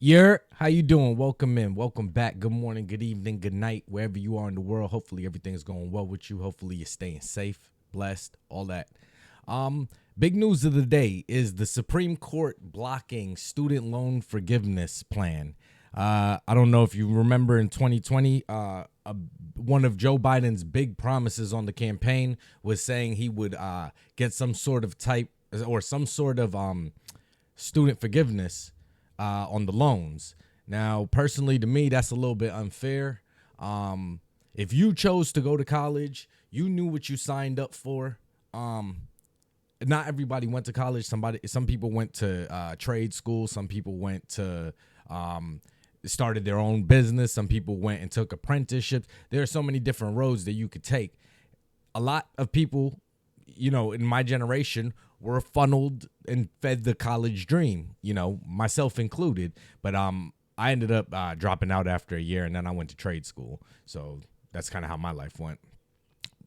How you doing? Welcome in. Welcome back. Good morning, good evening, good night, wherever you are in the world. Hopefully everything's going well with you. Hopefully you're staying safe, blessed, all that. Big news of the day is the Supreme Court blocking student loan forgiveness plan. I don't know if you remember in 2020, one of Joe Biden's big promises on the campaign was saying he would get some sort of student forgiveness on the loans. Now, personally, to me, that's a little bit unfair. If you chose to go to college, you knew what you signed up for. Not everybody went to college. Some people went to trade school. Some people went to started their own business. Some people went and took apprenticeships. There are so many different roads that you could take. A lot of people, in my generation, were funneled and fed the college dream, myself included. But I ended up dropping out after a year, and then I went to trade school. So that's kind of how my life went.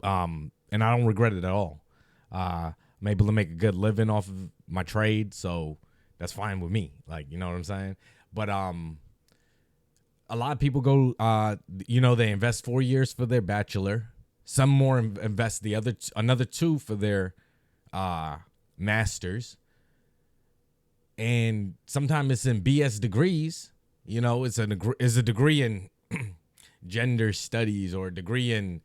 And I don't regret it at all. I'm able to make a good living off of my trade, so that's fine with me. You know what I'm saying? But a lot of people go, they invest 4 years for their bachelor. Some more invest another 2 for their masters. And sometimes it's in BS degrees. It's a degree in gender studies or a degree in,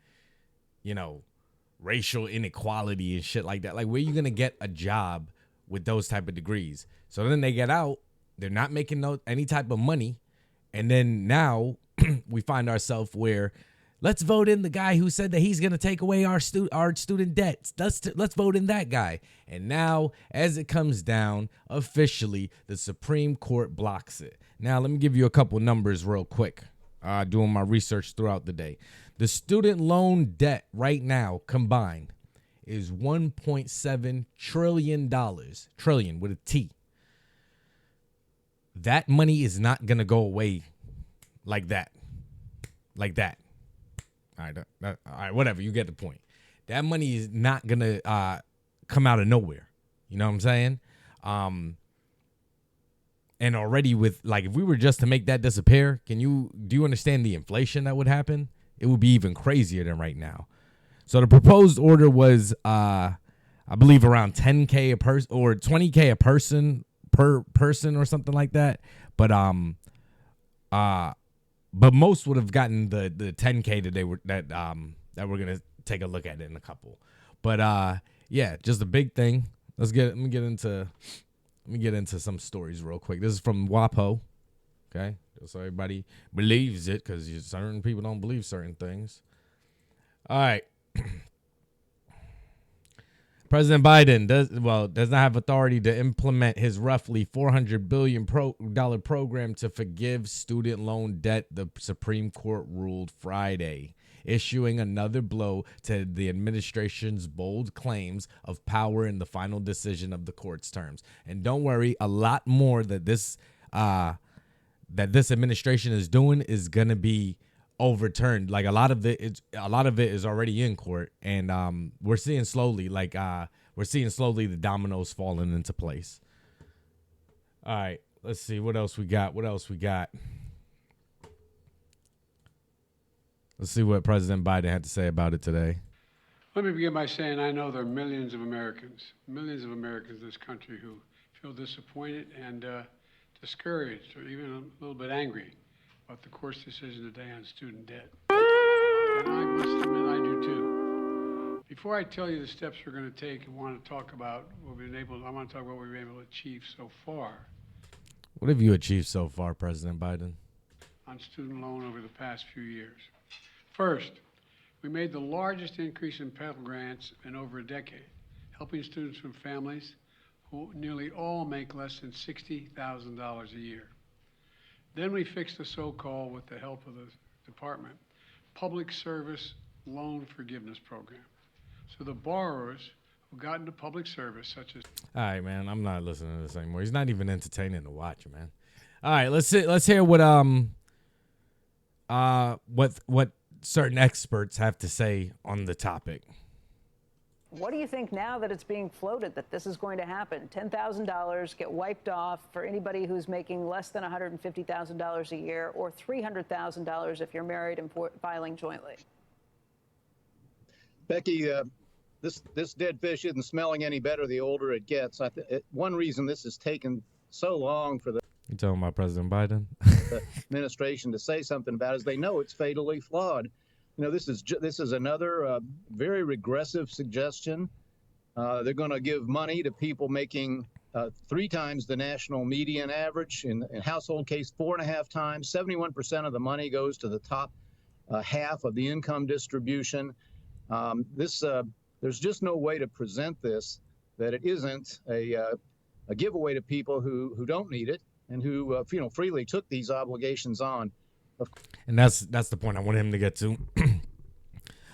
racial inequality and shit like that. Where are you going to get a job with those type of degrees? So then they get out. They're not making any type of money. And then now we find ourselves where let's vote in the guy who said that he's going to take away our student debts. Let's vote in that guy. And now, as it comes down, officially, the Supreme Court blocks it. Now, let me give you a couple numbers real quick, doing my research throughout the day. The student loan debt right now combined is $1.7 trillion. Trillion with a T. That money is not going to go away like that. All right, whatever. You get the point. That money is not going to come out of nowhere. You know what I'm saying? And already with, if we were just to make that disappear, do you understand the inflation that would happen? It would be even crazier than right now. So the proposed order was, I believe, around $10K a person or $20K a person per person or something like that. But most would have gotten the $10K that we're gonna take a look at in a couple. But yeah, just a big thing. Let me get into some stories real quick. This is from WAPO. Okay, just so everybody believes it, because certain people don't believe certain things. All right. President Biden does not have authority to implement his roughly $400 billion program to forgive student loan debt, the Supreme Court ruled Friday, issuing another blow to the administration's bold claims of power in the final decision of the court's terms. And don't worry, a lot more that this administration is doing is gonna be overturned. A lot of it is already in court, and we're seeing slowly the dominoes falling into place. All right, let's see what else we got. Let's see what President Biden had to say about it today. Let me begin by saying I know there are millions of Americans in this country who feel disappointed and discouraged, or even a little bit angry about the court's decision today on student debt. And I must admit I do too. Before I tell you the steps we're going to take and want to talk about what we've been able to achieve so far. What have you achieved so far, President Biden? On student loan over the past few years. First, we made the largest increase in Pell Grants in over a decade, helping students from families who nearly all make less than $60,000 a year. Then we fixed the so-called, with the help of the department, public service loan forgiveness program. So the borrowers who got into public service, such as... All right, man, I'm not listening to this anymore. He's not even entertaining to watch, man. All right, let's hear what certain experts have to say on the topic. What do you think now that it's being floated that this is going to happen? $10,000 get wiped off for anybody who's making less than $150,000 a year, or $300,000 if you're married and filing jointly. Becky, this dead fish isn't smelling any better the older it gets. One reason this has taken so long for the You talking about President Biden? administration to say something about it is they know it's fatally flawed. You know, this is another very regressive suggestion. They're going to give money to people making 3 times the national median average. In household case, 4.5 times. 71% of the money goes to the top half of the income distribution. There's just no way to present this that it isn't a giveaway to people who don't need it and who freely took these obligations on. And that's the point I wanted him to get to.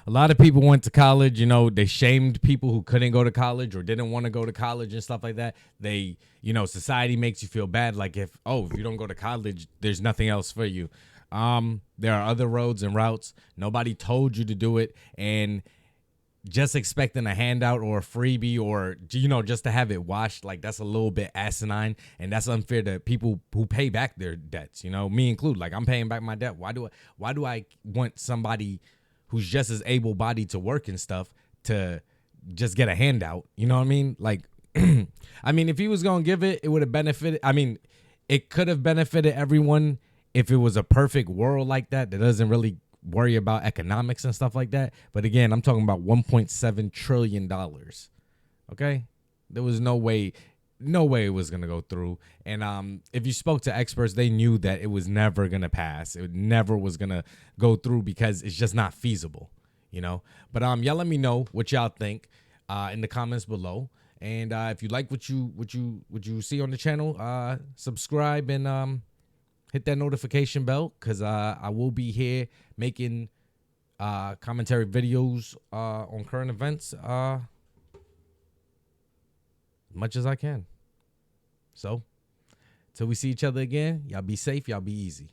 A lot of people went to college, they shamed people who couldn't go to college or didn't want to go to college and stuff like that. They, society makes you feel bad. Like if you don't go to college, there's nothing else for you. There are other roads and routes. Nobody told you to do it. And just expecting a handout or a freebie or, just to have it washed, like that's a little bit asinine, and that's unfair to people who pay back their debts, me included. Like I'm paying back my debt. Why do I want somebody who's just as able-bodied to work and stuff to just get a handout? You know what I mean? Like, I mean, if he was going to give it, it would have benefited. I mean, it could have benefited everyone if it was a perfect world like that doesn't really worry about economics and stuff like that. But again, I'm talking about $1.7 trillion. Okay? There was no way it was going to go through. And if you spoke to experts, they knew that it was never going to pass. It never was going to go through because it's just not feasible, But y'all let me know what y'all think in the comments below. And if you like what you see on the channel, subscribe and hit that notification bell, because I will be here making commentary videos on current events much as I can. So, till we see each other again, y'all be safe, y'all be easy.